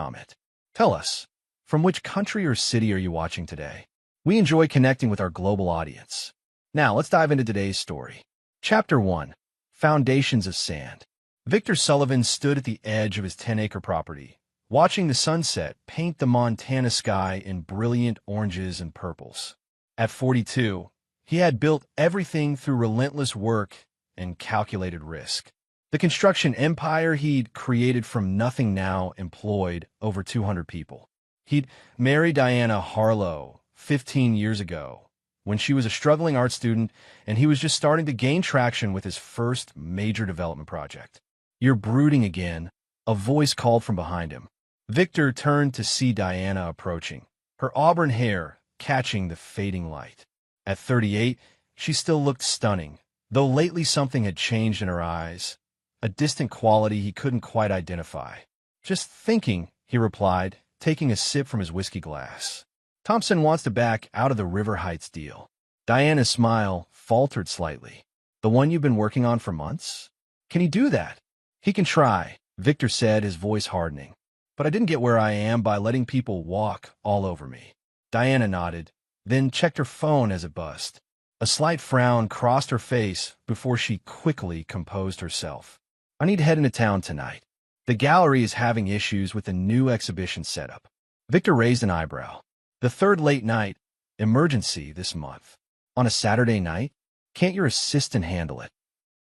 comment. Tell us, from which country or city are you watching today? We enjoy connecting with our global audience. Now, let's dive into today's story. Chapter 1. Foundations of Sand. Victor Sullivan stood at the edge of his 10-acre property, watching the sunset paint the Montana sky in brilliant oranges and purples. At 42, he had built everything through relentless work and calculated risk. The construction empire he'd created from nothing now employed over 200 people. He'd married Diana Harlow 15 years ago when she was a struggling art student, and he was just starting to gain traction with his first major development project. "You're brooding again," a voice called from behind him. Victor turned to see Diana approaching, her auburn hair catching the fading light. At 38, she still looked stunning, though lately something had changed in her eyes, a distant quality he couldn't quite identify. "Just thinking," he replied, taking a sip from his whiskey glass. "Thompson wants to back out of the River Heights deal." Diana's smile faltered slightly. "The one you've been working on for months? Can he do that?" "He can try," Victor said, his voice hardening. "But I didn't get where I am by letting people walk all over me." Diana nodded, then checked her phone as it buzzed. A slight frown crossed her face before she quickly composed herself. "I need to head into town tonight. The gallery is having issues with a new exhibition setup." Victor raised an eyebrow. "The third late night emergency this month. On a Saturday night? Can't your assistant handle it?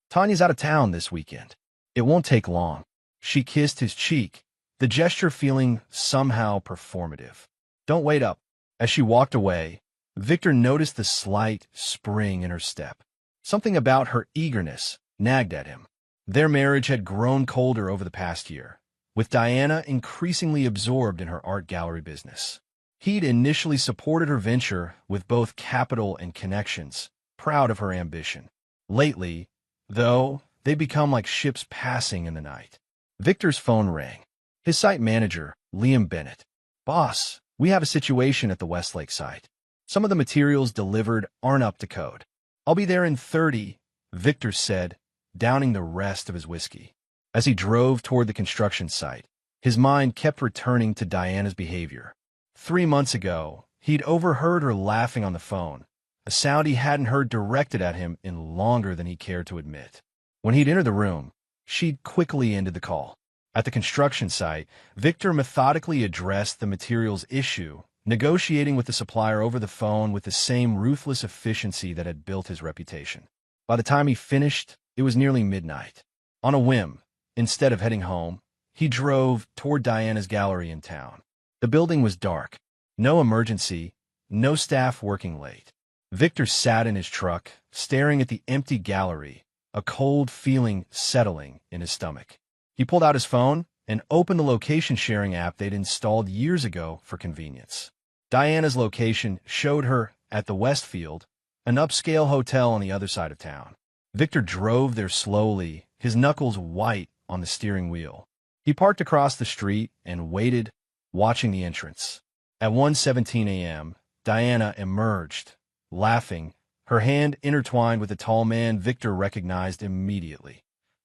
Tanya's out of town this weekend. It won't take long." She kissed his cheek, the gesture feeling somehow performative. "Don't wait up." As she walked away, Victor noticed the slight spring in her step. Something about her eagerness nagged at him. Their marriage had grown colder over the past year, with Diana increasingly absorbed in her art gallery business. He'd initially supported her venture with both capital and connections, proud of her ambition. Lately, though, they'd become like ships passing in the night. Victor's phone rang. His site manager, Liam Bennett. "Boss, we have a situation at the Westlake site. Some of the materials delivered aren't up to code." "I'll be there in 30, Victor said, downing the rest of his whiskey. As he drove toward the construction site, his mind kept returning to Diana's behavior. 3 months ago, he'd overheard her laughing on the phone, a sound he hadn't heard directed at him in longer than he cared to admit. When he'd entered the room, she'd quickly ended the call. At the construction site, Victor methodically addressed the materials issue, negotiating with the supplier over the phone with the same ruthless efficiency that had built his reputation. By the time he finished, it was nearly midnight. On a whim, instead of heading home, he drove toward Diana's gallery in town. The building was dark. No emergency, no staff working late. Victor sat in his truck, staring at the empty gallery, a cold feeling settling in his stomach. He pulled out his phone and opened the location-sharing app they'd installed years ago for convenience. Diana's location showed her at the Westfield, an upscale hotel on the other side of town. Victor drove there slowly, his knuckles white on the steering wheel. He parked across the street and waited, watching the entrance. At 1:17 a.m., Diana emerged, laughing, her hand intertwined with a tall man Victor recognized immediately.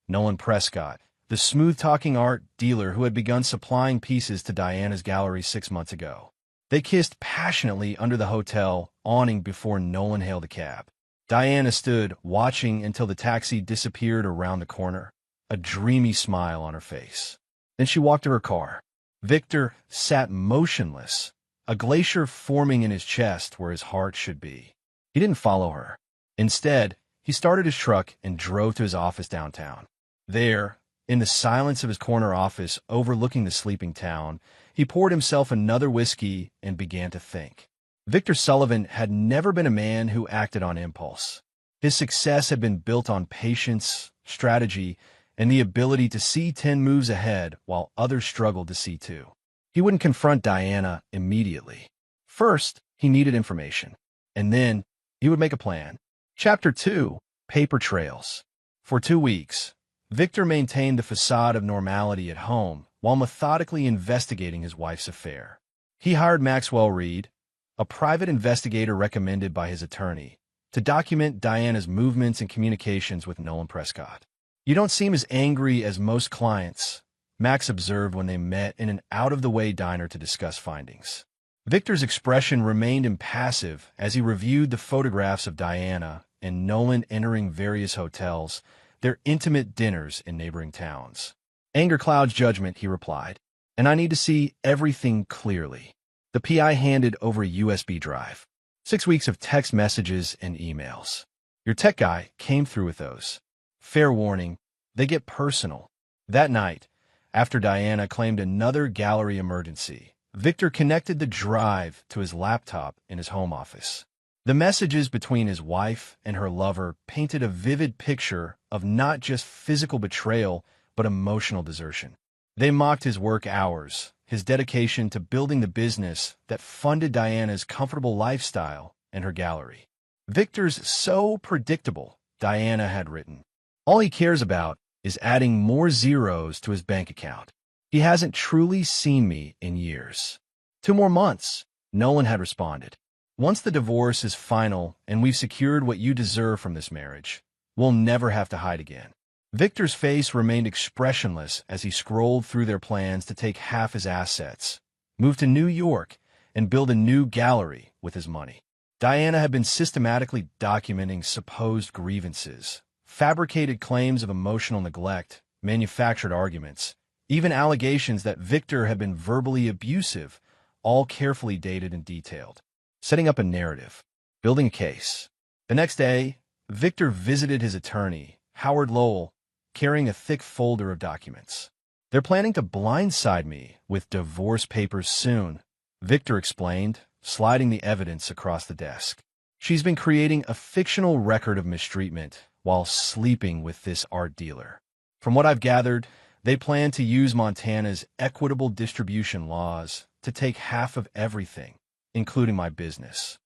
Nolan Prescott, the smooth-talking art dealer who had begun supplying pieces to Diana's gallery 6 months ago. They kissed passionately under the hotel awning before Nolan hailed a cab. Diana stood, watching until the taxi disappeared around the corner, a dreamy smile on her face. Then she walked to her car. Victor sat motionless, a glacier forming in his chest where his heart should be. He didn't follow her. Instead, he started his truck and drove to his office downtown. There, in the silence of his corner office overlooking the sleeping town, he poured himself another whiskey and began to think. Victor Sullivan had never been a man who acted on impulse. His success had been built on patience, strategy, and the ability to see 10 moves ahead while others struggled to see 2. He wouldn't confront Diana immediately. First, he needed information, and then he would make a plan. Chapter 2, Paper Trails. For 2 weeks, Victor maintained the facade of normality at home while methodically investigating his wife's affair. He hired Maxwell Reed, a private investigator recommended by his attorney, to document Diana's movements and communications with Nolan Prescott. "You don't seem as angry as most clients," Max observed when they met in an out-of-the-way diner to discuss findings. Victor's expression remained impassive as he reviewed the photographs of Diana and Nolan entering various hotels, their intimate dinners in neighboring towns. Anger clouds judgment, he replied, and I need to see everything clearly. The PI handed over a USB drive. 6 weeks of text messages and emails. Your tech guy came through with those. Fair warning, they get personal. That night, after Diana claimed another gallery emergency, Victor connected the drive to his laptop in his home office. The messages between his wife and her lover painted a vivid picture of not just physical betrayal, but emotional desertion. They mocked his work hours, his dedication to building the business that funded Diana's comfortable lifestyle and her gallery. Victor's so predictable, Diana had written. All he cares about is adding more zeros to his bank account. He hasn't truly seen me in years. 2 more months, Nolan had responded. Once the divorce is final and we've secured what you deserve from this marriage, we'll never have to hide again. Victor's face remained expressionless as he scrolled through their plans to take half his assets, move to New York, and build a new gallery with his money. Diana had been systematically documenting supposed grievances, fabricated claims of emotional neglect, manufactured arguments, even allegations that Victor had been verbally abusive, all carefully dated and detailed. Setting up a narrative, building a case. The next day, Victor visited his attorney, Howard Lowell, carrying a thick folder of documents. They're planning to blindside me with divorce papers soon, Victor explained, sliding the evidence across the desk. She's been creating a fictional record of mistreatment while sleeping with this art dealer. From what I've gathered, they plan to use Montana's equitable distribution laws to take half of everything, including my business.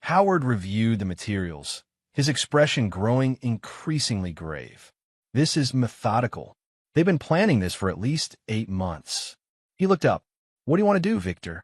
Howard reviewed the materials, his expression growing increasingly grave. This is methodical. They've been planning this for at least 8 months. He looked up. What do you want to do, Victor?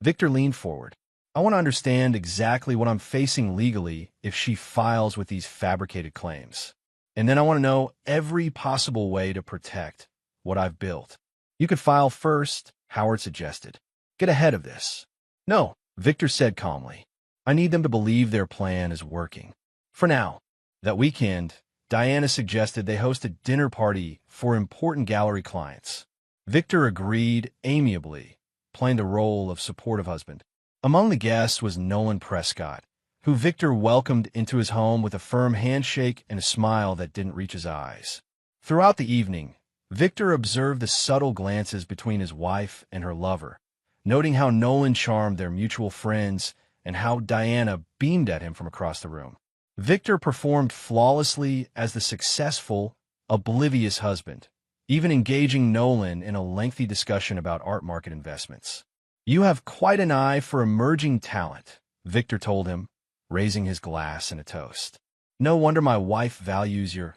Victor leaned forward. I want to understand exactly what I'm facing legally if she files with these fabricated claims. And then I want to know every possible way to protect what I've built. You could file first, Howard suggested. Get ahead of this. No, Victor said calmly. I need them to believe their plan is working. For now. That weekend, Diana suggested they host a dinner party for important gallery clients. Victor agreed amiably, playing the role of supportive husband. Among the guests was Nolan Prescott, who Victor welcomed into his home with a firm handshake and a smile that didn't reach his eyes. Throughout the evening, Victor observed the subtle glances between his wife and her lover, noting how Nolan charmed their mutual friends and how Diana beamed at him from across the room. Victor performed flawlessly as the successful, oblivious husband, even engaging Nolan in a lengthy discussion about art market investments. You have quite an eye for emerging talent, Victor told him, raising his glass in a toast. No wonder my wife values your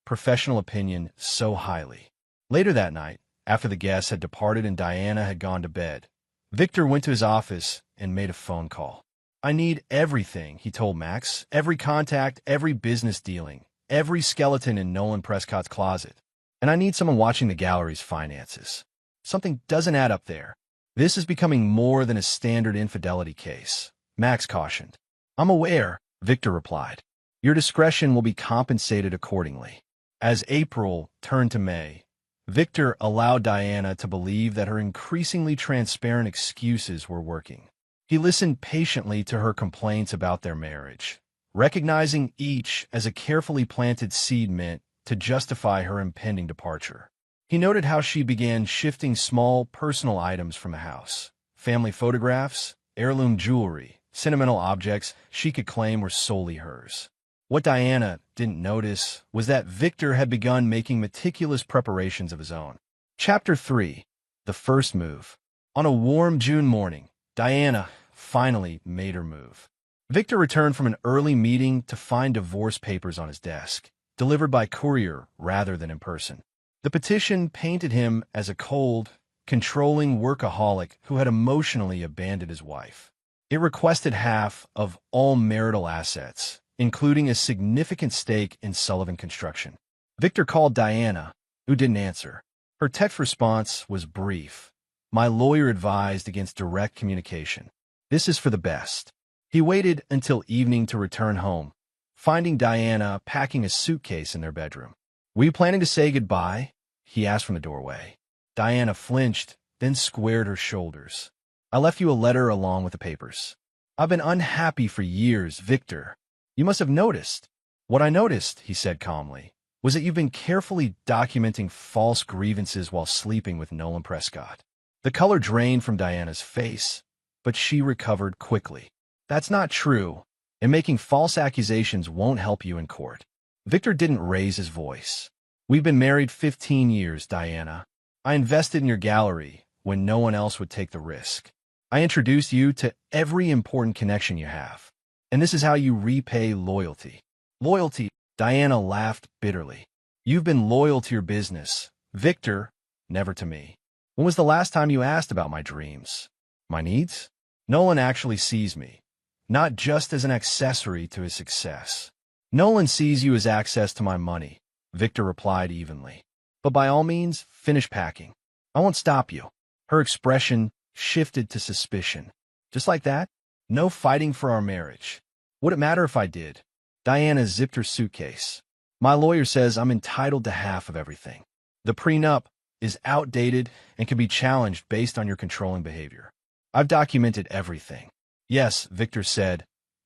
professional opinion so highly. Later that night, after the guests had departed and Diana had gone to bed, Victor went to his office and made a phone call. I need everything, he told Max. Every contact, every business dealing, every skeleton in Nolan Prescott's closet. And I need someone watching the gallery's finances. Something doesn't add up there. This is becoming more than a standard infidelity case, Max cautioned. I'm aware, Victor replied. Your discretion will be compensated accordingly. As April turned to May, Victor allowed Diana to believe that her increasingly transparent excuses were working. He listened patiently to her complaints about their marriage, recognizing each as a carefully planted seed meant to justify her impending departure. He noted how she began shifting small personal items from the house, family photographs, heirloom jewelry, sentimental objects she could claim were solely hers. What Diana didn't notice was that Victor had begun making meticulous preparations of his own. Chapter 3. The First Move. On a warm June morning, Diana finally made her move. Victor returned from an early meeting to find divorce papers on his desk, delivered by courier rather than in person. The petition painted him as a cold, controlling workaholic who had emotionally abandoned his wife. It requested half of all marital assets, including a significant stake in Sullivan Construction. Victor called Diana, who didn't answer. Her text response was brief. My lawyer advised against direct communication. This is for the best. He waited until evening to return home, finding Diana packing a suitcase in their bedroom. Were you planning to say goodbye? He asked from the doorway. Diana flinched, then squared her shoulders. I left you a letter along with the papers. I've been unhappy for years, Victor. You must have noticed. What I noticed, he said calmly, was that you've been carefully documenting false grievances while sleeping with Nolan Prescott. The color drained from Diana's face, but she recovered quickly. That's not true, and making false accusations won't help you in court. Victor didn't raise his voice. We've been married 15 years, Diana. I invested in your gallery when no one else would take the risk. I introduced you to every important connection you have. And this is how you repay loyalty. Loyalty, Diana laughed bitterly. You've been loyal to your business, Victor, never to me. When was the last time you asked about my dreams? My needs? Nolan actually sees me, not just as an accessory to his success. Nolan sees you as access to my money, Victor replied evenly. But by all means, finish packing. I won't stop you. Her expression shifted to suspicion. Just like that? No fighting for our marriage. Would it matter if I did? Diana zipped her suitcase. My lawyer says I'm entitled to half of everything. The prenup is outdated and can be challenged based on your controlling behavior. I've documented everything. Yes, Victor said.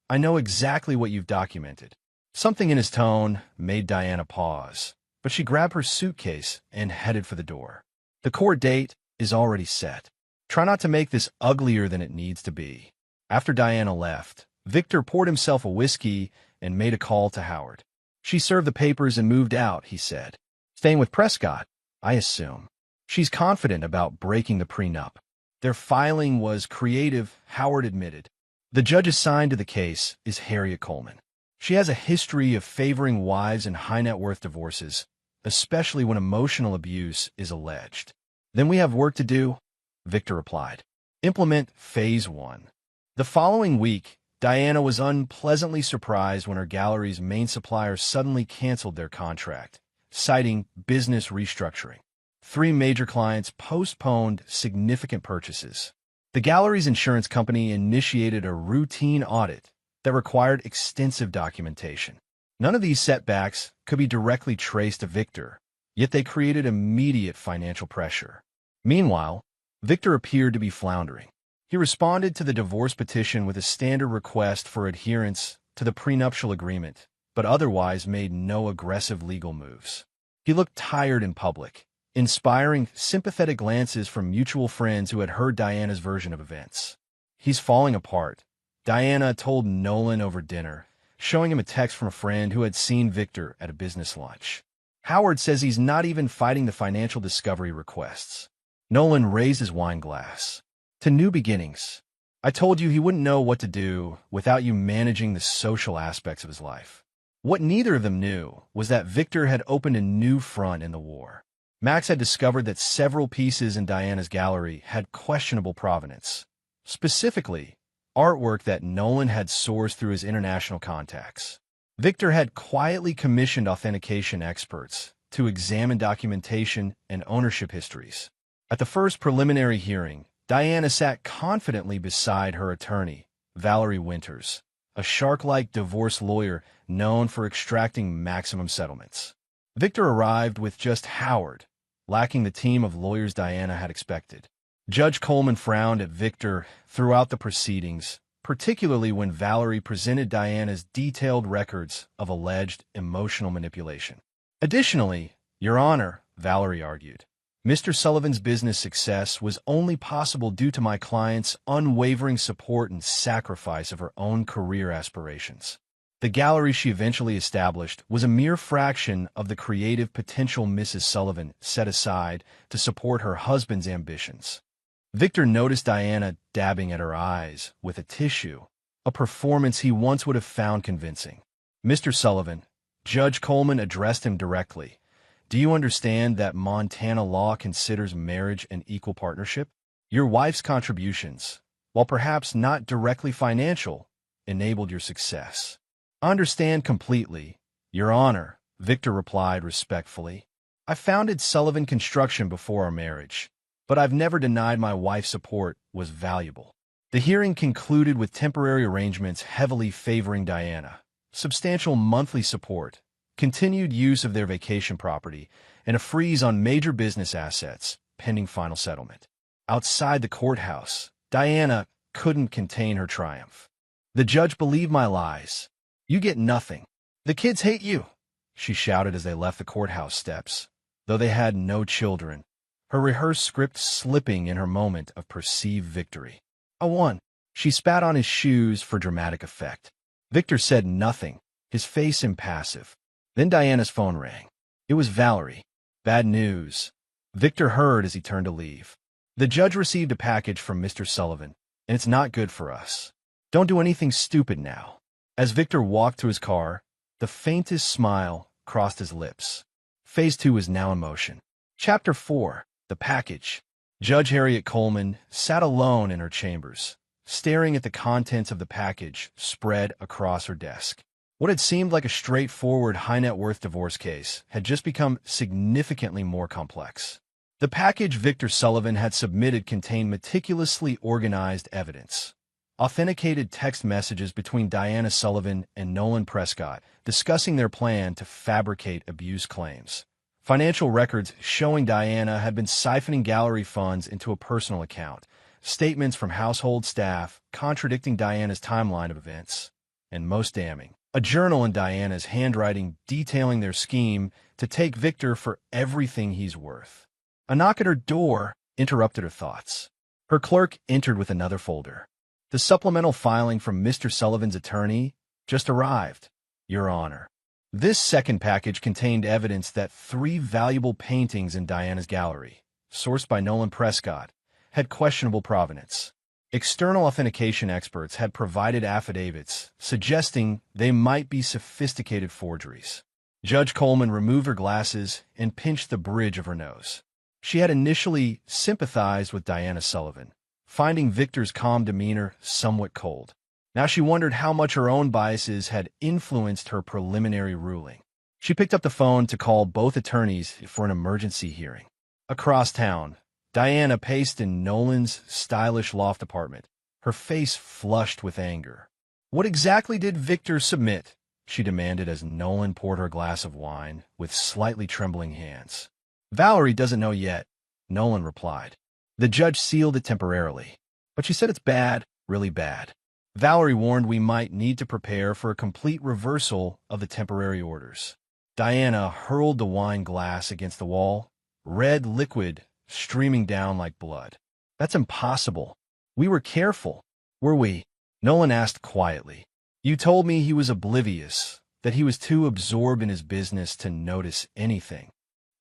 I know exactly what you've documented. Something in his tone made Diana pause, but she grabbed her suitcase and headed for the door. The court date is already set. Try not to make this uglier than it needs to be. After Diana left, Victor poured himself a whiskey and made a call to Howard. She served the papers and moved out, he said. Staying with Prescott, I assume. She's confident about breaking the prenup. Their filing was creative, Howard admitted. The judge assigned to the case is Harriet Coleman. She has a history of favoring wives in high-net-worth divorces, especially when emotional abuse is alleged. Then we have work to do, Victor replied. Implement Phase 1. The following week, Diana was unpleasantly surprised when her gallery's main supplier suddenly canceled their contract, citing business restructuring. 3 major clients postponed significant purchases. The gallery's insurance company initiated a routine audit that required extensive documentation. None of these setbacks could be directly traced to Victor, yet they created immediate financial pressure. Meanwhile, Victor appeared to be floundering. He responded to the divorce petition with a standard request for adherence to the prenuptial agreement, but otherwise made no aggressive legal moves. He looked tired in public, inspiring sympathetic glances from mutual friends who had heard Diana's version of events. He's falling apart, Diana told Nolan over dinner, showing him a text from a friend who had seen Victor at a business lunch. Howard says he's not even fighting the financial discovery requests. Nolan raised his wine glass. To new beginnings. I told you he wouldn't know what to do without you managing the social aspects of his life. What neither of them knew was that Victor had opened a new front in the war. Max had discovered that several pieces in Diana's gallery had questionable provenance. Specifically, artwork that Nolan had sourced through his international contacts. Victor had quietly commissioned authentication experts to examine documentation and ownership histories. At the first preliminary hearing, Diana sat confidently beside her attorney, Valerie Winters, a shark-like divorce lawyer known for extracting maximum settlements. Victor arrived with just Howard, lacking the team of lawyers Diana had expected. Judge Coleman frowned at Victor throughout the proceedings, particularly when Valerie presented Diana's detailed records of alleged emotional manipulation. Additionally, Your Honor, Valerie argued, Mr. Sullivan's business success was only possible due to my client's unwavering support and sacrifice of her own career aspirations. The gallery she eventually established was a mere fraction of the creative potential Mrs. Sullivan set aside to support her husband's ambitions. Victor noticed Diana dabbing at her eyes with a tissue, a performance he once would have found convincing. Mr. Sullivan, Judge Coleman addressed him directly. Do you understand that Montana law considers marriage an equal partnership? Your wife's contributions, while perhaps not directly financial, enabled your success. I understand completely, Your Honor, Victor replied respectfully. I founded Sullivan Construction before our marriage, but I've never denied my wife's support was valuable. The hearing concluded with temporary arrangements heavily favoring Diana, substantial monthly support, continued use of their vacation property, and a freeze on major business assets, pending final settlement. Outside the courthouse, Diana couldn't contain her triumph. The judge believed my lies. You get nothing. The kids hate you, she shouted as they left the courthouse steps, though they had no children, her rehearsed script slipping in her moment of perceived victory. I won. She spat on his shoes for dramatic effect. Victor said nothing, his face impassive. Then Diana's phone rang. It was Valerie. Bad news. Victor heard as he turned to leave. The judge received a package from Mr. Sullivan, and it's not good for us. Don't do anything stupid now. As Victor walked to his car, the faintest smile crossed his lips. Phase 2 is now in motion. Chapter 4. The Package. Judge Harriet Coleman sat alone in her chambers, staring at the contents of the package spread across her desk. What had seemed like a straightforward high-net-worth divorce case had just become significantly more complex. The package Victor Sullivan had submitted contained meticulously organized evidence. Authenticated text messages between Diana Sullivan and Nolan Prescott discussing their plan to fabricate abuse claims. Financial records showing Diana had been siphoning gallery funds into a personal account. Statements from household staff contradicting Diana's timeline of events. And most damning, a journal in Diana's handwriting detailing their scheme to take Victor for everything he's worth. A knock at her door interrupted her thoughts. Her clerk entered with another folder. The supplemental filing from Mr. Sullivan's attorney just arrived, Your Honor. This second package contained evidence that 3 valuable paintings in Diana's gallery, sourced by Nolan Prescott, had questionable provenance. External authentication experts had provided affidavits suggesting they might be sophisticated forgeries. Judge Coleman removed her glasses and pinched the bridge of her nose. She had initially sympathized with Diana Sullivan, finding Victor's calm demeanor somewhat cold. Now she wondered how much her own biases had influenced her preliminary ruling. She picked up the phone to call both attorneys for an emergency hearing. Across town, Diana paced in Nolan's stylish loft apartment, her face flushed with anger. What exactly did Victor submit? She demanded as Nolan poured her a glass of wine with slightly trembling hands. Valerie doesn't know yet, Nolan replied. The judge sealed it temporarily, but she said it's bad, really bad. Valerie warned we might need to prepare for a complete reversal of the temporary orders. Diana hurled the wine glass against the wall, red liquid streaming down like blood. That's impossible. We were careful, were we? Nolan asked quietly. You told me he was oblivious, that he was too absorbed in his business to notice anything.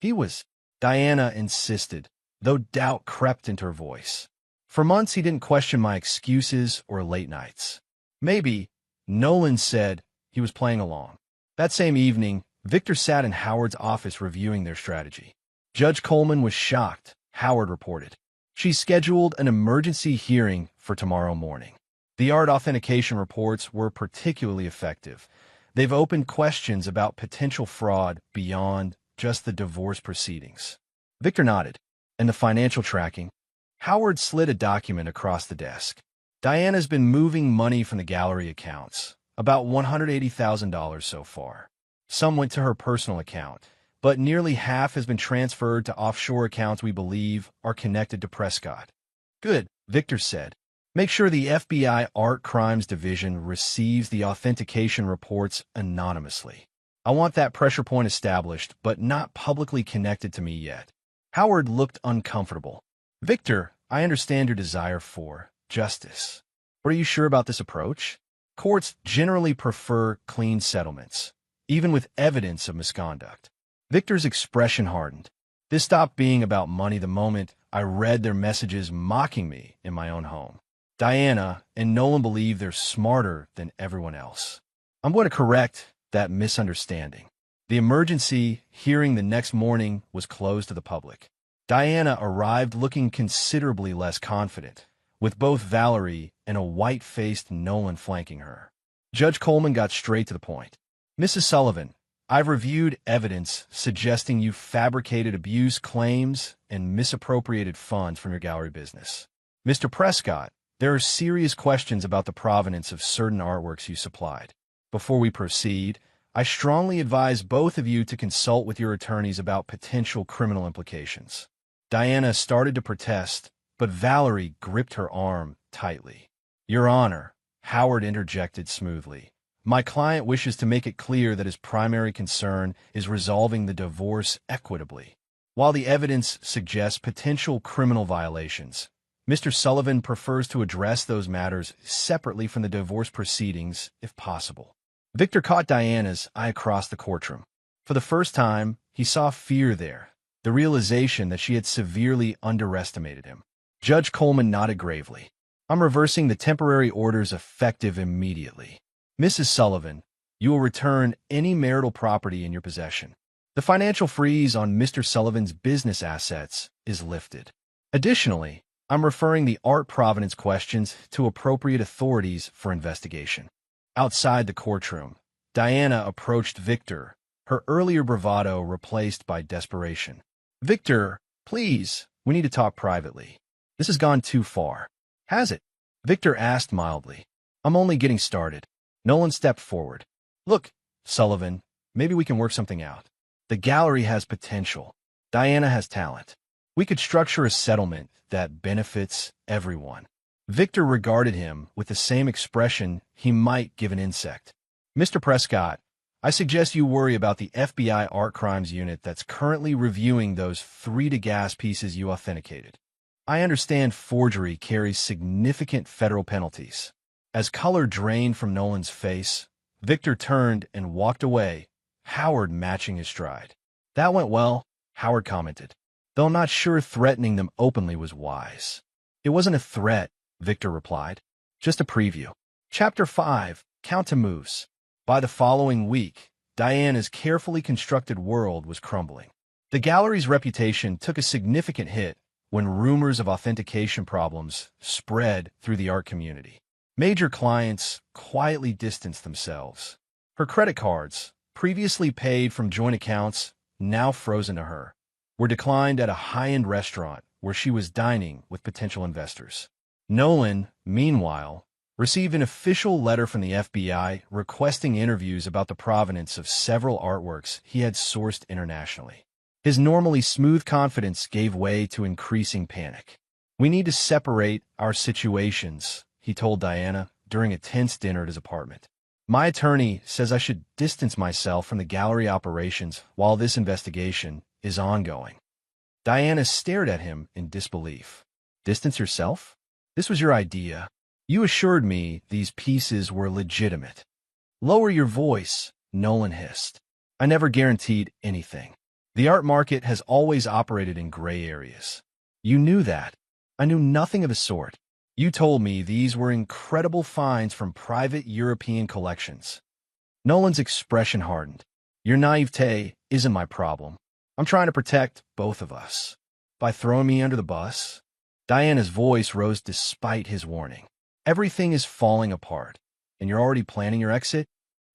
He was, Diana insisted, though doubt crept into her voice. For months he didn't question my excuses or late nights. Maybe, Nolan said, he was playing along. That same evening, Victor sat in Howard's office reviewing their strategy. Judge Coleman was shocked, Howard reported. She scheduled an emergency hearing for tomorrow morning. The art authentication reports were particularly effective. They've opened questions about potential fraud beyond just the divorce proceedings. Victor nodded. And the financial tracking? Howard slid a document across the desk. Diana's been moving money from the gallery accounts, about $180,000 so far. Some went to her personal account, but nearly half has been transferred to offshore accounts we believe are connected to Prescott. Good, Victor said. Make sure the FBI Art Crimes Division receives the authentication reports anonymously. I want that pressure point established, but not publicly connected to me yet. Howard looked uncomfortable. Victor, I understand your desire for justice. But are you sure about this approach? Courts generally prefer clean settlements, even with evidence of misconduct. Victor's expression hardened. This stopped being about money the moment I read their messages mocking me in my own home. Diana and Nolan believe they're smarter than everyone else. I'm going to correct that misunderstanding. The emergency hearing the next morning was closed to the public. Diana arrived looking considerably less confident, with both Valerie and a white-faced Nolan flanking her. Judge Coleman got straight to the point. Mrs. Sullivan, I've reviewed evidence suggesting you fabricated abuse claims and misappropriated funds from your gallery business. Mr. Prescott, there are serious questions about the provenance of certain artworks you supplied. Before we proceed, I strongly advise both of you to consult with your attorneys about potential criminal implications. Diana started to protest, but Valerie gripped her arm tightly. Your Honor, Howard interjected smoothly. My client wishes to make it clear that his primary concern is resolving the divorce equitably. While the evidence suggests potential criminal violations, Mr. Sullivan prefers to address those matters separately from the divorce proceedings, if possible. Victor caught Diana's eye across the courtroom. For the first time, he saw fear there, the realization that she had severely underestimated him. Judge Coleman nodded gravely. I'm reversing the temporary orders effective immediately. Mrs. Sullivan, you will return any marital property in your possession. The financial freeze on Mr. Sullivan's business assets is lifted. Additionally, I'm referring the art provenance questions to appropriate authorities for investigation. Outside the courtroom, Diana approached Victor, her earlier bravado replaced by desperation. Victor, please, we need to talk privately. This has gone too far. Has it? Victor asked mildly. I'm only getting started. Nolan stepped forward. Look, Sullivan, maybe we can work something out. The gallery has potential. Diana has talent. We could structure a settlement that benefits everyone. Victor regarded him with the same expression he might give an insect. Mr. Prescott, I suggest you worry about the FBI Art Crimes Unit that's currently reviewing those 3 Degas pieces you authenticated. I understand forgery carries significant federal penalties. As color drained from Nolan's face, Victor turned and walked away, Howard matching his stride. That went well, Howard commented, though I'm not sure threatening them openly was wise. It wasn't a threat, Victor replied. Just a preview. Chapter 5, Count to Moves. By the following week, Diana's carefully constructed world was crumbling. The gallery's reputation took a significant hit when rumors of authentication problems spread through the art community. Major clients quietly distanced themselves. Her credit cards, previously paid from joint accounts, now frozen to her, were declined at a high-end restaurant where she was dining with potential investors. Nolan, meanwhile, received an official letter from the FBI requesting interviews about the provenance of several artworks he had sourced internationally. His normally smooth confidence gave way to increasing panic. We need to separate our situations, he told Diana during a tense dinner at his apartment. My attorney says I should distance myself from the gallery operations while this investigation is ongoing. Diana stared at him in disbelief. Distance yourself? This was your idea. You assured me these pieces were legitimate. Lower your voice, Nolan hissed. I never guaranteed anything. The art market has always operated in gray areas. You knew that. I knew nothing of the sort. You told me these were incredible finds from private European collections. Nolan's expression hardened. Your naivete isn't my problem. I'm trying to protect both of us. By throwing me under the bus? Diana's voice rose despite his warning. Everything is falling apart, and you're already planning your exit?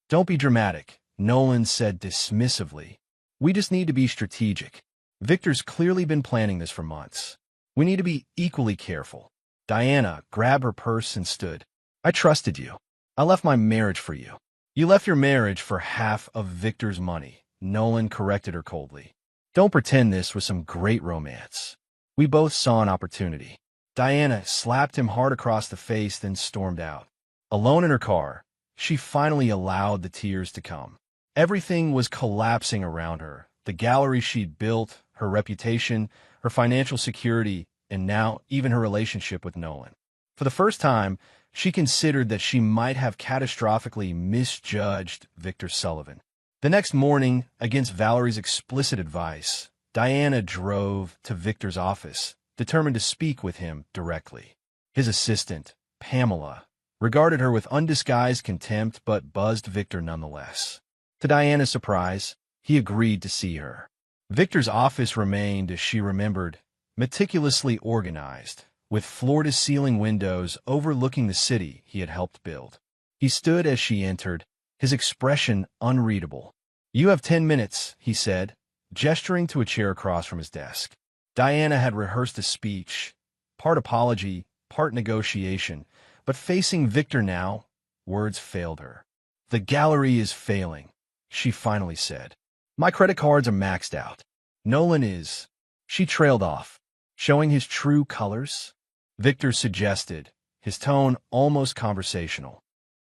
Don't be dramatic, Nolan said dismissively. We just need to be strategic. Victor's clearly been planning this for months. We need to be equally careful. Diana grabbed her purse and stood. I trusted you. I left my marriage for you. You left your marriage for half of Victor's money, Nolan corrected her coldly. Don't pretend this was some great romance. We both saw an opportunity. Diana slapped him hard across the face, then stormed out. Alone in her car, she finally allowed the tears to come. Everything was collapsing around her. The gallery she'd built, her reputation, her financial security, and now even her relationship with Nolan. For the first time, she considered that she might have catastrophically misjudged Victor Sullivan. The next morning, against Valerie's explicit advice, Diana drove to Victor's office, determined to speak with him directly. His assistant, Pamela, regarded her with undisguised contempt but buzzed Victor nonetheless. To Diana's surprise, he agreed to see her. Victor's office remained, as she remembered, meticulously organized, with floor-to-ceiling windows overlooking the city he had helped build. He stood as she entered, his expression unreadable. You have 10 minutes, he said, gesturing to a chair across from his desk. Diana had rehearsed a speech, part apology, part negotiation, but facing Victor now, words failed her. The gallery is failing, she finally said. My credit cards are maxed out. Nolan is. She trailed off, showing his true colors. Victor suggested, his tone almost conversational.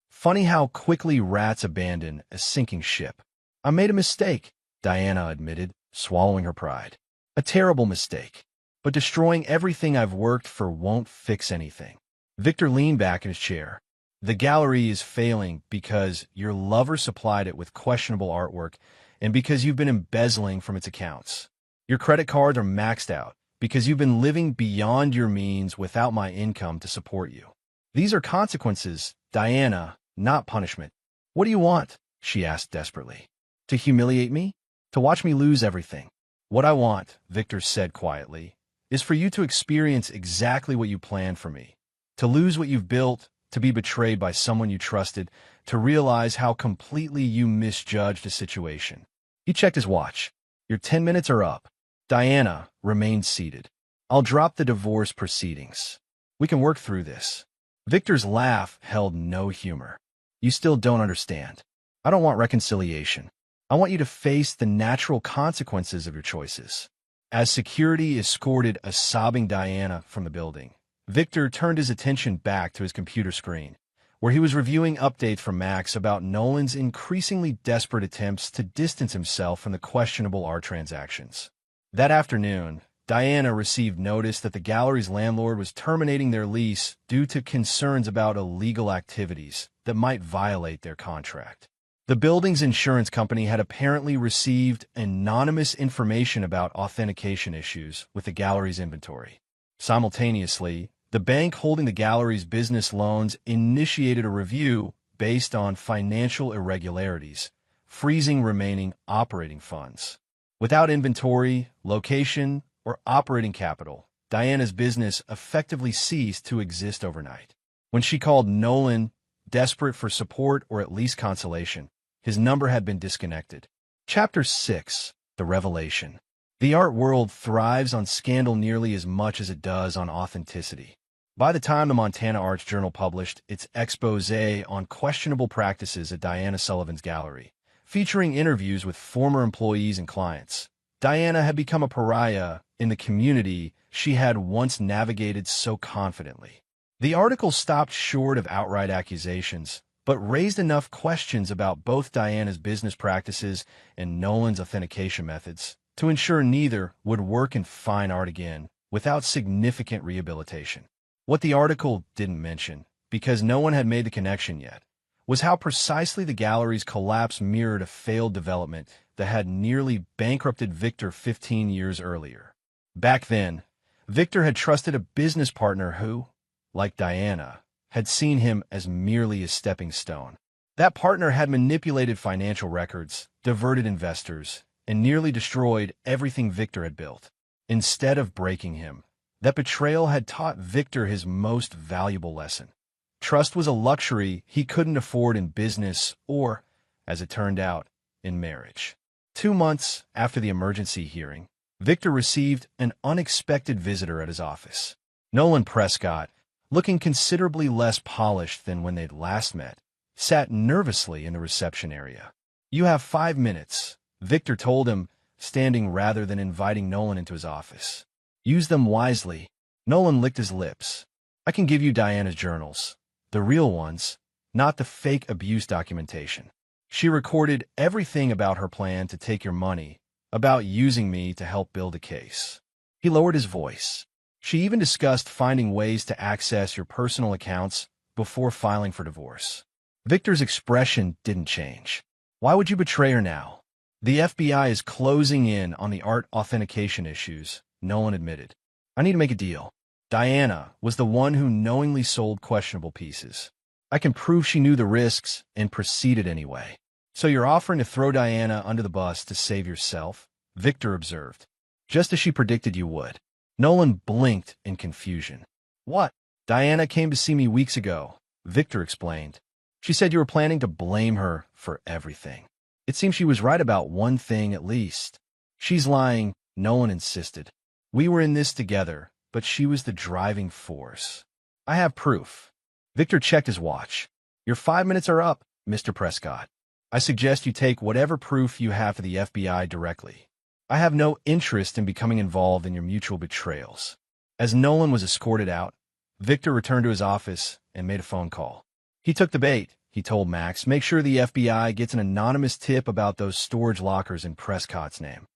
Funny how quickly rats abandon a sinking ship. I made a mistake, Diana admitted, swallowing her pride. A terrible mistake. But destroying everything I've worked for won't fix anything. Victor leaned back in his chair. The gallery is failing because your lover supplied it with questionable artwork and because you've been embezzling from its accounts. Your credit cards are maxed out because you've been living beyond your means without my income to support you. These are consequences, Diana, not punishment. What do you want? She asked desperately. To humiliate me? To watch me lose everything? What I want, Victor said quietly, is for you to experience exactly what you planned for me. To lose what you've built, to be betrayed by someone you trusted, to realize how completely you misjudged a situation. He checked his watch. Your 10 minutes are up. Diana remained seated. I'll drop the divorce proceedings. We can work through this. Victor's laugh held no humor. You still don't understand. I don't want reconciliation. I want you to face the natural consequences of your choices. As security escorted a sobbing Diana from the building, Victor turned his attention back to his computer screen, where he was reviewing updates from Max about Nolan's increasingly desperate attempts to distance himself from the questionable art transactions. That afternoon, Diana received notice that the gallery's landlord was terminating their lease due to concerns about illegal activities that might violate their contract. The building's insurance company had apparently received anonymous information about authentication issues with the gallery's inventory. Simultaneously, the bank holding the gallery's business loans initiated a review based on financial irregularities, freezing remaining operating funds. Without inventory, location, or operating capital, Diana's business effectively ceased to exist overnight. When she called Nolan, desperate for support or at least consolation, his number had been disconnected. Chapter 6. The Revelation. The art world thrives on scandal nearly as much as it does on authenticity. By the time the Montana Arts Journal published its expose on questionable practices at Diana Sullivan's gallery, featuring interviews with former employees and clients, Diana had become a pariah in the community she had once navigated so confidently. The article stopped short of outright accusations, but raised enough questions about both Diana's business practices and Nolan's authentication methods to ensure neither would work in fine art again without significant rehabilitation. What the article didn't mention, because no one had made the connection yet, was how precisely the gallery's collapse mirrored a failed development that had nearly bankrupted Victor 15 years earlier. Back then, Victor had trusted a business partner who, like Diana, had seen him as merely a stepping stone. That partner had manipulated financial records, diverted investors, and nearly destroyed everything Victor had built. Instead of breaking him, that betrayal had taught Victor his most valuable lesson. Trust was a luxury he couldn't afford in business or, as it turned out, in marriage. 2 months after the emergency hearing, Victor received an unexpected visitor at his office. Nolan Prescott, looking considerably less polished than when they'd last met, sat nervously in the reception area. You have 5 minutes, Victor told him, standing rather than inviting Nolan into his office. Use them wisely. Nolan licked his lips. I can give you Diana's journals. The real ones, not the fake abuse documentation. She recorded everything about her plan to take your money, about using me to help build a case. He lowered his voice. She even discussed finding ways to access your personal accounts before filing for divorce. Victor's expression didn't change. Why would you betray her now? The FBI is closing in on the art authentication issues, Nolan admitted. I need to make a deal. Diana was the one who knowingly sold questionable pieces. I can prove she knew the risks and proceeded anyway. So you're offering to throw Diana under the bus to save yourself? Victor observed. Just as she predicted you would. Nolan blinked in confusion. What? Diana came to see me weeks ago, Victor explained. She said you were planning to blame her for everything. It seems she was right about one thing at least. She's lying, Nolan insisted. We were in this together, but she was the driving force. I have proof. Victor checked his watch. Your 5 minutes are up, Mr. Prescott. I suggest you take whatever proof you have to the FBI directly. I have no interest in becoming involved in your mutual betrayals. As Nolan was escorted out, Victor returned to his office and made a phone call. He took the bait, he told Max. Make sure the FBI gets an anonymous tip about those storage lockers in Prescott's name.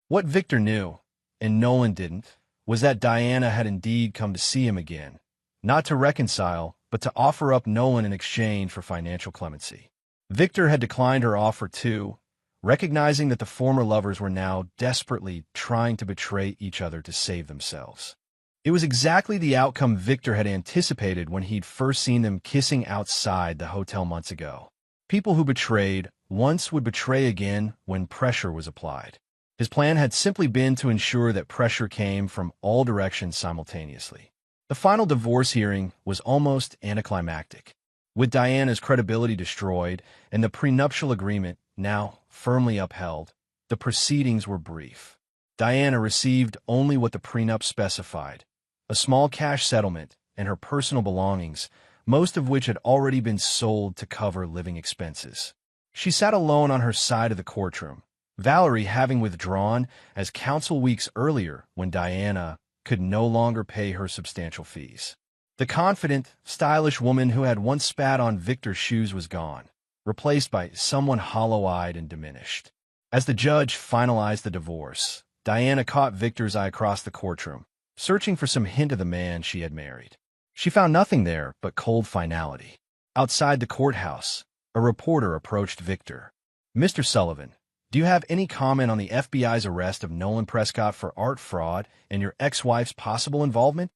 What Victor knew, and Nolan didn't, was that Diana had indeed come to see him again, not to reconcile, but to offer up Nolan in exchange for financial clemency. Victor had declined her offer too, recognizing that the former lovers were now desperately trying to betray each other to save themselves. It was exactly the outcome Victor had anticipated when he'd first seen them kissing outside the hotel months ago. People who betrayed once would betray again when pressure was applied. His plan had simply been to ensure that pressure came from all directions simultaneously. The final divorce hearing was almost anticlimactic. With Diana's credibility destroyed and the prenuptial agreement now firmly upheld, the proceedings were brief. Diana received only what the prenup specified, a small cash settlement and her personal belongings, most of which had already been sold to cover living expenses. She sat alone on her side of the courtroom, Valerie having withdrawn as counsel weeks earlier when Diana could no longer pay her substantial fees. The confident, stylish woman who had once spat on Victor's shoes was gone, replaced by someone hollow-eyed and diminished. As the judge finalized the divorce, Diana caught Victor's eye across the courtroom, searching for some hint of the man she had married. She found nothing there but cold finality. Outside the courthouse, a reporter approached Victor. Mr. Sullivan, do you have any comment on the FBI's arrest of Nolan Prescott for art fraud and your ex-wife's possible involvement?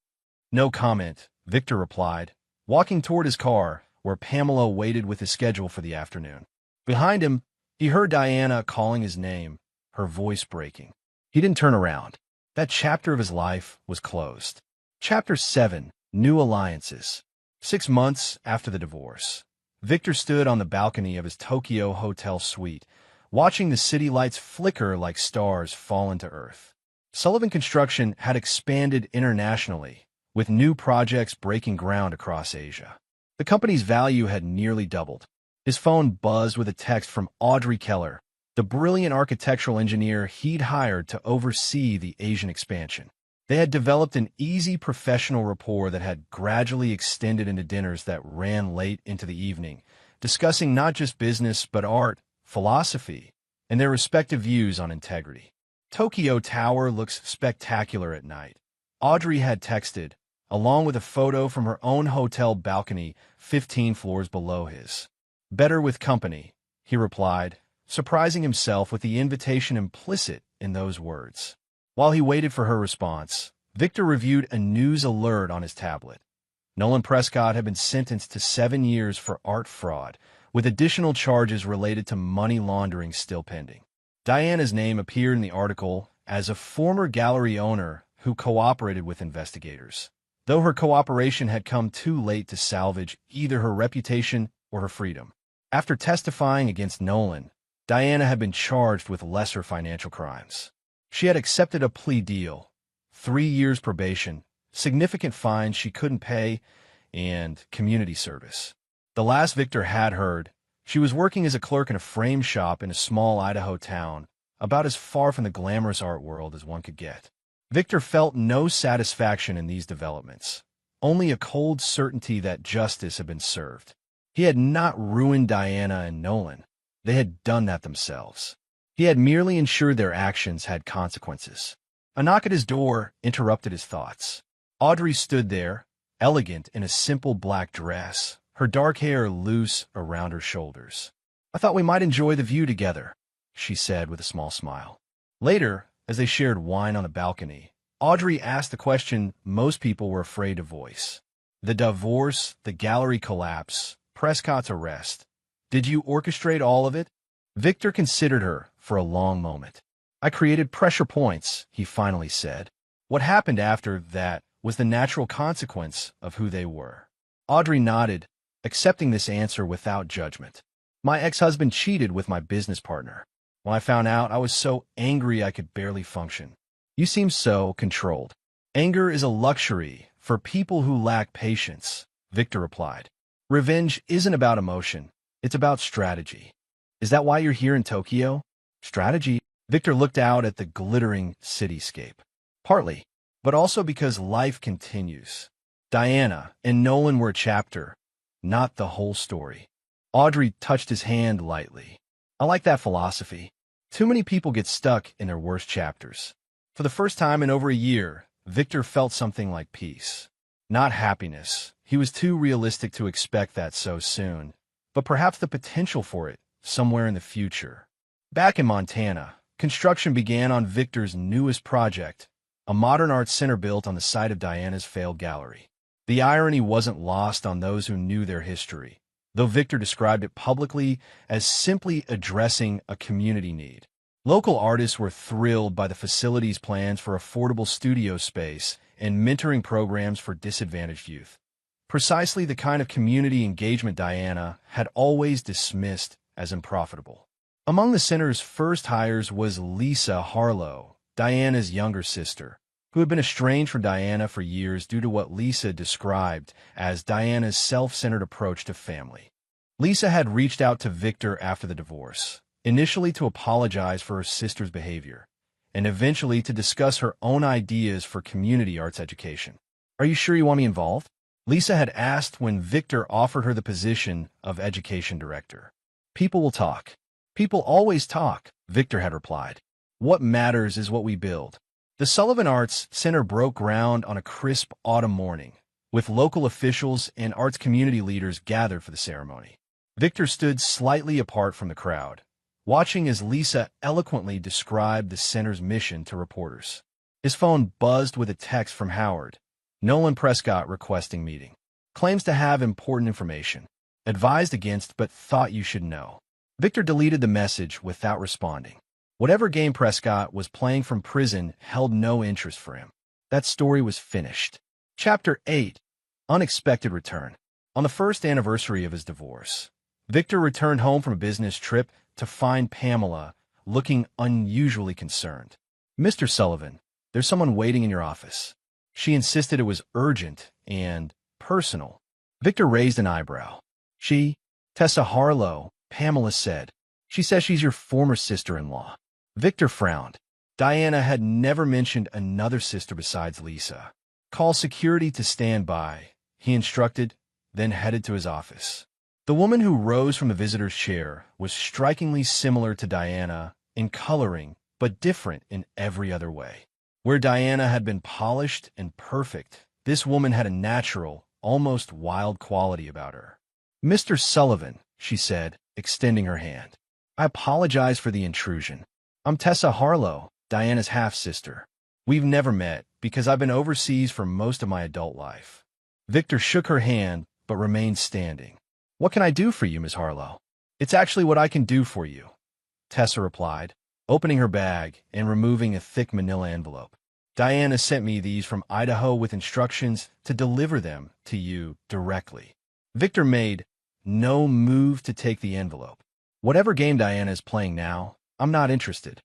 No comment, Victor replied, walking toward his car, where Pamela waited with his schedule for the afternoon. Behind him, he heard Diana calling his name, her voice breaking. He didn't turn around. That chapter of his life was closed. Chapter 7, New Alliances. 6 months after the divorce, Victor stood on the balcony of his Tokyo hotel suite, watching the city lights flicker like stars fallen to earth. Sullivan Construction had expanded internationally, with new projects breaking ground across Asia. The company's value had nearly doubled. His phone buzzed with a text from Audrey Keller, the brilliant architectural engineer he'd hired to oversee the Asian expansion. They had developed an easy professional rapport that had gradually extended into dinners that ran late into the evening, discussing not just business but art, philosophy, and their respective views on integrity. Tokyo Tower looks spectacular at night, Audrey had texted, along with a photo from her own hotel balcony 15 floors below his. Better with company, he replied, surprising himself with the invitation implicit in those words. While he waited for her response, Victor reviewed a news alert on his tablet. Nolan Prescott had been sentenced to 7 years for art fraud, with additional charges related to money laundering still pending. Diana's name appeared in the article as a former gallery owner who cooperated with investigators, though her cooperation had come too late to salvage either her reputation or her freedom. After testifying against Nolan, Diana had been charged with lesser financial crimes. She had accepted a plea deal, 3 years probation, significant fines she couldn't pay, and community service. The last Victor had heard, she was working as a clerk in a frame shop in a small Idaho town, about as far from the glamorous art world as one could get. Victor felt no satisfaction in these developments, only a cold certainty that justice had been served. He had not ruined Diana and Nolan. They had done that themselves. He had merely ensured their actions had consequences. A knock at his door interrupted his thoughts. Audrey stood there, elegant in a simple black dress, her dark hair loose around her shoulders. "I thought we might enjoy the view together," she said with a small smile. Later, as they shared wine on the balcony, Audrey asked the question most people were afraid to voice. The divorce, the gallery collapse, Prescott's arrest. Did you orchestrate all of it? Victor considered her for a long moment. "I created pressure points," he finally said. What happened after that was the natural consequence of who they were. Audrey nodded, accepting this answer without judgment. My ex-husband cheated with my business partner. When I found out, I was so angry I could barely function. You seem so controlled. Anger is a luxury for people who lack patience, Victor replied. Revenge isn't about emotion. It's about strategy. Is that why you're here in Tokyo? Strategy? Victor looked out at the glittering cityscape. Partly, but also because life continues. Diana and Nolan were a chapter, not the whole story. Audrey touched his hand lightly. I like that philosophy. Too many people get stuck in their worst chapters. For the first time in over a year, Victor felt something like peace. Not happiness. He was too realistic to expect that so soon. But perhaps the potential for it, somewhere in the future. Back in Montana, construction began on Victor's newest project, a modern art center built on the site of Diana's failed gallery. The irony wasn't lost on those who knew their history, though Victor described it publicly as simply addressing a community need. Local artists were thrilled by the facility's plans for affordable studio space and mentoring programs for disadvantaged youth. Precisely the kind of community engagement Diana had always dismissed as unprofitable. Among the center's first hires was Lisa Harlow, Diana's younger sister, who had been estranged from Diana for years due to what Lisa described as Diana's self-centered approach to family. Lisa had reached out to Victor after the divorce, initially to apologize for her sister's behavior, and eventually to discuss her own ideas for community arts education. Are you sure you want me involved? Lisa had asked when Victor offered her the position of education director. People will talk. People always talk, Victor had replied. What matters is what we build. The Sullivan Arts Center broke ground on a crisp autumn morning, with local officials and arts community leaders gathered for the ceremony. Victor stood slightly apart from the crowd, watching as Lisa eloquently described the center's mission to reporters. His phone buzzed with a text from Howard. Nolan Prescott requesting meeting. Claims to have important information. Advised against but thought you should know. Victor deleted the message without responding. Whatever game Prescott was playing from prison held no interest for him. That story was finished. Chapter 8. Unexpected Return. On the first anniversary of his divorce, Victor returned home from a business trip to find Pamela looking unusually concerned. Mr. Sullivan, there's someone waiting in your office. She insisted it was urgent and personal. Victor raised an eyebrow. She, Tessa Harlow, Pamela said. She says she's your former sister-in-law. Victor frowned. Diana had never mentioned another sister besides Lisa. Call security to stand by, he instructed, then headed to his office. The woman who rose from the visitor's chair was strikingly similar to Diana in coloring, but different in every other way. Where Diana had been polished and perfect, this woman had a natural, almost wild quality about her. Mr. Sullivan, she said, extending her hand. I apologize for the intrusion. I'm Tessa Harlow, Diana's half-sister. We've never met because I've been overseas for most of my adult life. Victor shook her hand but remained standing. What can I do for you, Ms. Harlow? It's actually what I can do for you, Tessa replied, opening her bag and removing a thick manila envelope. Diana sent me these from Idaho with instructions to deliver them to you directly. Victor made no move to take the envelope. Whatever game Diana is playing now, I'm not interested.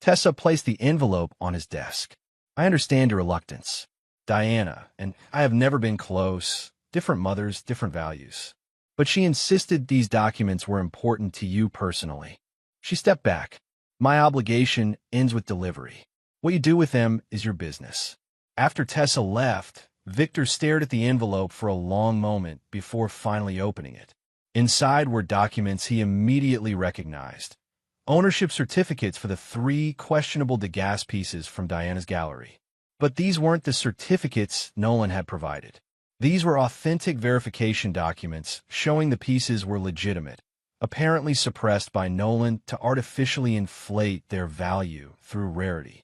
Tessa placed the envelope on his desk. I understand your reluctance. Diana and I have never been close, different mothers, different values. But she insisted these documents were important to you personally. She stepped back. My obligation ends with delivery. What you do with them is your business. After Tessa left, Victor stared at the envelope for a long moment before finally opening it. Inside were documents he immediately recognized. Ownership certificates for the 3 questionable Degas pieces from Diana's gallery. But these weren't the certificates Nolan had provided. These were authentic verification documents showing the pieces were legitimate, apparently suppressed by Nolan to artificially inflate their value through rarity.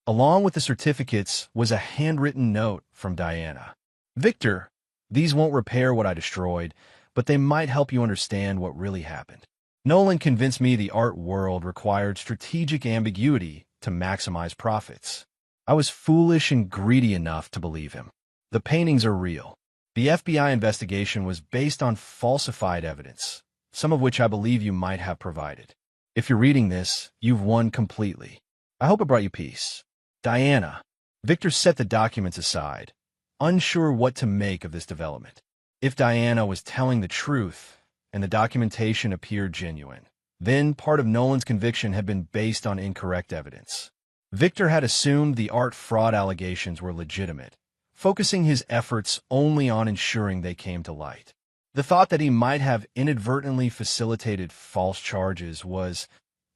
Along with the certificates was a handwritten note from Diana. Victor, these won't repair what I destroyed, but they might help you understand what really happened. Nolan convinced me the art world required strategic ambiguity to maximize profits. I was foolish and greedy enough to believe him. The paintings are real. The FBI investigation was based on falsified evidence. some of which I believe you might have provided. If you're reading this, you've won completely. I hope it brought you peace. Diana. Victor set the documents aside, unsure what to make of this development. If Diana was telling the truth, and the documentation appeared genuine, then part of Nolan's conviction had been based on incorrect evidence. Victor had assumed the art fraud allegations were legitimate, focusing his efforts only on ensuring they came to light. The thought that he might have inadvertently facilitated false charges was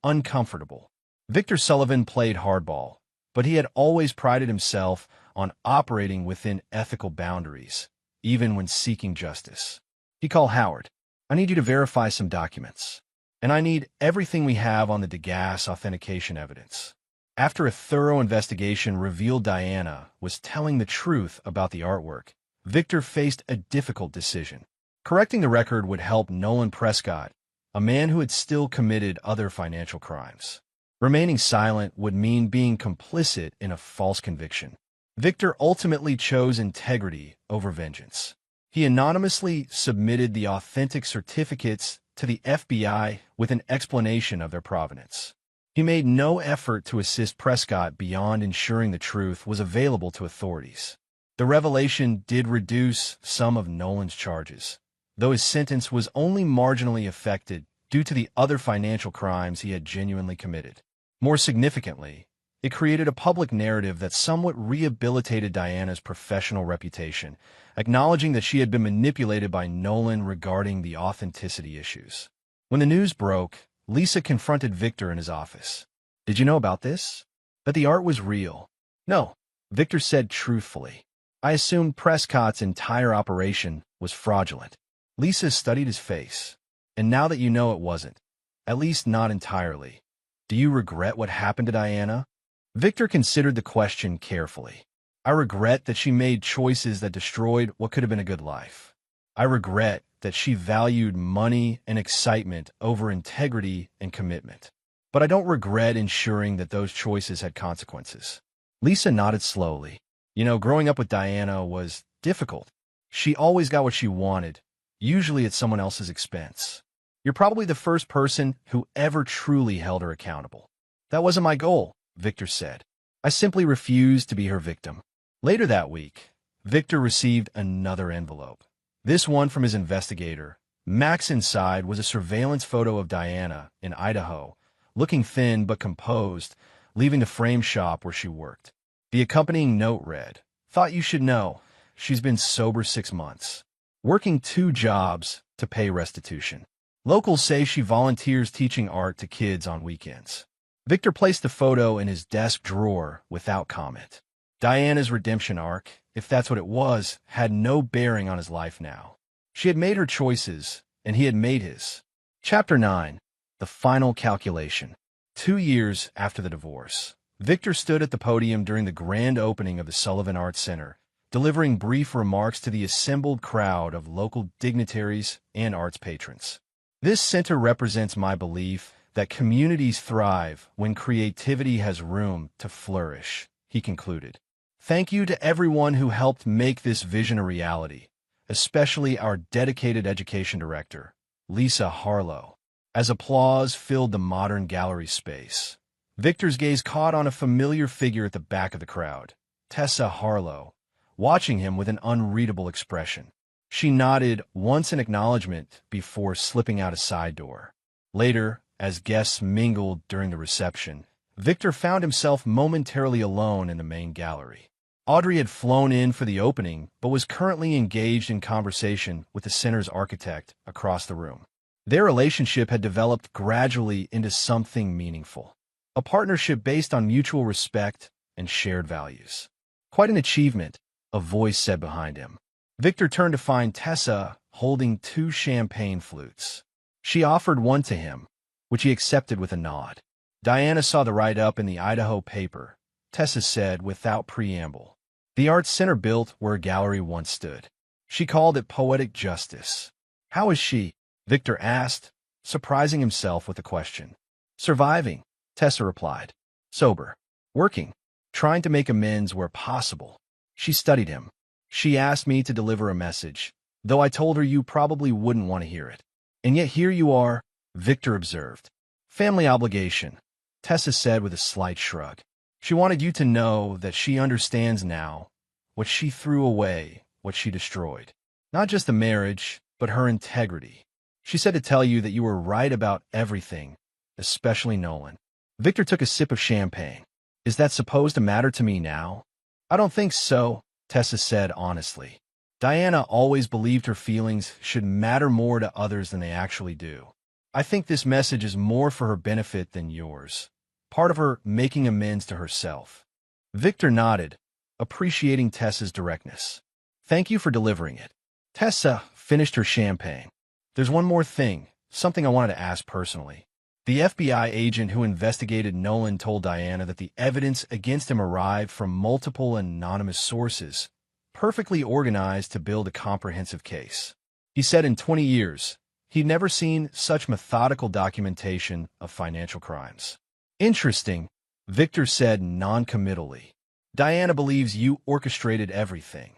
uncomfortable. Victor Sullivan played hardball, but he had always prided himself on operating within ethical boundaries, even when seeking justice. He called Howard. I need you to verify some documents, and I need everything we have on the Degas authentication evidence. After a thorough investigation revealed Diana was telling the truth about the artwork, Victor faced a difficult decision. Correcting the record would help Nolan Prescott, a man who had still committed other financial crimes. Remaining silent would mean being complicit in a false conviction. Victor ultimately chose integrity over vengeance. He anonymously submitted the authentic certificates to the FBI with an explanation of their provenance. He made no effort to assist Prescott beyond ensuring the truth was available to authorities. The revelation did reduce some of Nolan's charges, though his sentence was only marginally affected due to the other financial crimes he had genuinely committed. More significantly, it created a public narrative that somewhat rehabilitated Diana's professional reputation, acknowledging that she had been manipulated by Nolan regarding the authenticity issues. When the news broke, Lisa confronted Victor in his office. "Did you know about this? That the art was real?" "No," Victor said truthfully. "I assumed Prescott's entire operation was fraudulent." Lisa studied his face. "And now that you know it wasn't, at least not entirely, do you regret what happened to Diana?" Victor considered the question carefully. "I regret that she made choices that destroyed what could have been a good life. I regret that she valued money and excitement over integrity and commitment. But I don't regret ensuring that those choices had consequences." Lisa nodded slowly. Growing up with Diana was difficult. She always got what she wanted, usually at someone else's expense. You're probably the first person who ever truly held her accountable. "That wasn't my goal," Victor said. "I simply refused to be her victim." Later that week, Victor received another envelope. This one from his investigator. Max inside was a surveillance photo of Diana in Idaho, looking thin but composed, leaving the frame shop where she worked. The accompanying note read, "Thought you should know. She's been sober 6 months. Working 2 jobs to pay restitution. Locals say she volunteers teaching art to kids on weekends." Victor placed the photo in his desk drawer without comment. Diana's redemption arc, if that's what it was, had no bearing on his life now. She had made her choices, and he had made his. Chapter 9. The Final Calculation. 2 years after the divorce, Victor stood at the podium during the grand opening of the Sullivan Arts Center, delivering brief remarks to the assembled crowd of local dignitaries and arts patrons. "This center represents my belief that communities thrive when creativity has room to flourish," he concluded. "Thank you to everyone who helped make this vision a reality, especially our dedicated education director, Lisa Harlow." As applause filled the modern gallery space, Victor's gaze caught on a familiar figure at the back of the crowd, Tessa Harlow, watching him with an unreadable expression. She nodded once in acknowledgement before slipping out a side door. Later, as guests mingled during the reception, Victor found himself momentarily alone in the main gallery. Audrey had flown in for the opening, but was currently engaged in conversation with the center's architect across the room. Their relationship had developed gradually into something meaningful, a partnership based on mutual respect and shared values. "Quite an achievement," a voice said behind him. Victor turned to find Tessa holding 2 champagne flutes. She offered one to him, which he accepted with a nod. "Diana saw the write-up in the Idaho paper," Tessa said without preamble. "The Arts Center built where a gallery once stood. She called it poetic justice." "How is she?" Victor asked, surprising himself with the question. "Surviving," Tessa replied. "Sober. Working. Trying to make amends where possible." She studied him. "She asked me to deliver a message, though I told her you probably wouldn't want to hear it." And yet here you are, Victor observed. Family obligation, Tessa said with a slight shrug. She wanted you to know that she understands now what she threw away, what she destroyed. Not just the marriage, but her integrity. She said to tell you that you were right about everything, especially Nolan. Victor took a sip of champagne. Is that supposed to matter to me now? I don't think so, Tessa said honestly. Diana always believed her feelings should matter more to others than they actually do. I think this message is more for her benefit than yours. Part of her making amends to herself. Victor nodded, appreciating Tessa's directness. Thank you for delivering it. Tessa finished her champagne. There's one more thing, something I wanted to ask personally. The FBI agent who investigated Nolan told Diana that the evidence against him arrived from multiple anonymous sources, perfectly organized to build a comprehensive case. He said in 20 years, he'd never seen such methodical documentation of financial crimes. Interesting, Victor said non-committally. Diana believes you orchestrated everything.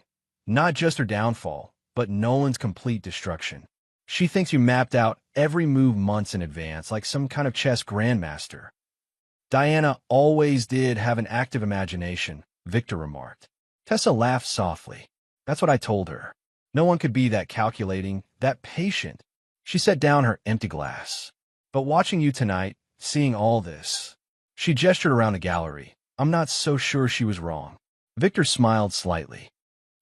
Not just her downfall, but Nolan's complete destruction. She thinks you mapped out every move months in advance, like some kind of chess grandmaster. Diana always did have an active imagination, Victor remarked. Tessa laughed softly. That's what I told her. No one could be that calculating, that patient. She set down her empty glass. But watching you tonight, seeing all this, she gestured around the gallery. I'm not so sure she was wrong. Victor smiled slightly.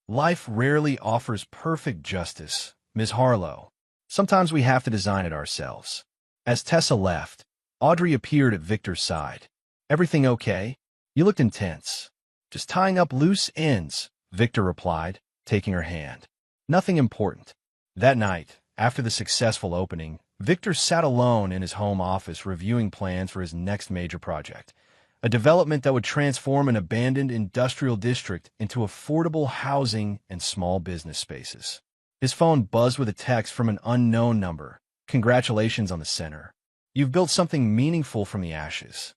Life rarely offers perfect justice, Ms. Harlow. Sometimes we have to design it ourselves. As Tessa left, Audrey appeared at Victor's side. Everything okay? You looked intense. Just tying up loose ends, Victor replied, taking her hand. Nothing important. That night, after the successful opening, Victor sat alone in his home office reviewing plans for his next major project, a development that would transform an abandoned industrial district into affordable housing and small business spaces. His phone buzzed with a text from an unknown number. Congratulations on the center. You've built something meaningful from the ashes.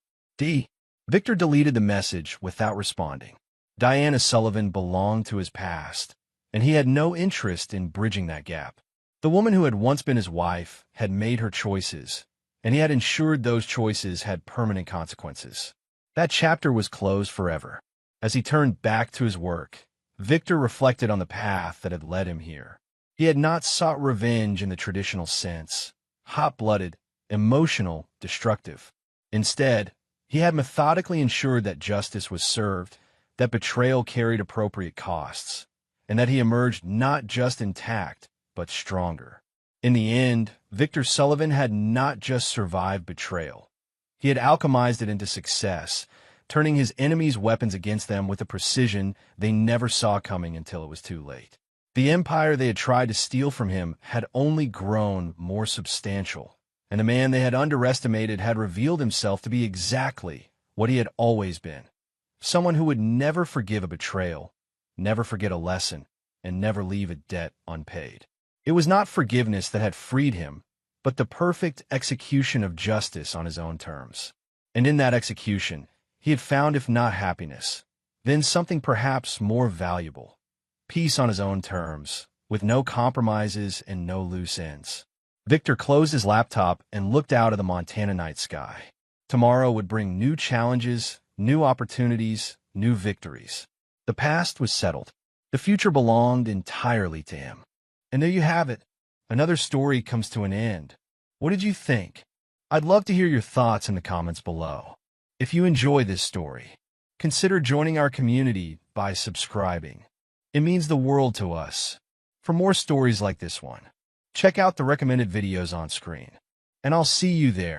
Victor deleted the message without responding. Diana Sullivan belonged to his past, and he had no interest in bridging that gap. The woman who had once been his wife had made her choices, and he had ensured those choices had permanent consequences. That chapter was closed forever. As he turned back to his work, Victor reflected on the path that had led him here. He had not sought revenge in the traditional sense, hot-blooded, emotional, destructive. Instead, he had methodically ensured that justice was served, that betrayal carried appropriate costs, and that he emerged not just intact, but stronger. In the end, Victor Sullivan had not just survived betrayal. He had alchemized it into success, turning his enemies' weapons against them with a precision they never saw coming until it was too late. The empire they had tried to steal from him had only grown more substantial, and the man they had underestimated had revealed himself to be exactly what he had always been. Someone who would never forgive a betrayal, never forget a lesson, and never leave a debt unpaid. It was not forgiveness that had freed him, but the perfect execution of justice on his own terms. And in that execution, he had found, if not happiness, then something perhaps more valuable. Peace on his own terms, with no compromises and no loose ends. Victor closed his laptop and looked out at the Montana night sky. Tomorrow would bring new challenges, new opportunities, new victories. The past was settled. The future belonged entirely to him. And there you have it. Another story comes to an end. What did you think? I'd love to hear your thoughts in the comments below. If you enjoy this story, consider joining our community by subscribing. It means the world to us. For more stories like this one, check out the recommended videos on screen. And I'll see you there.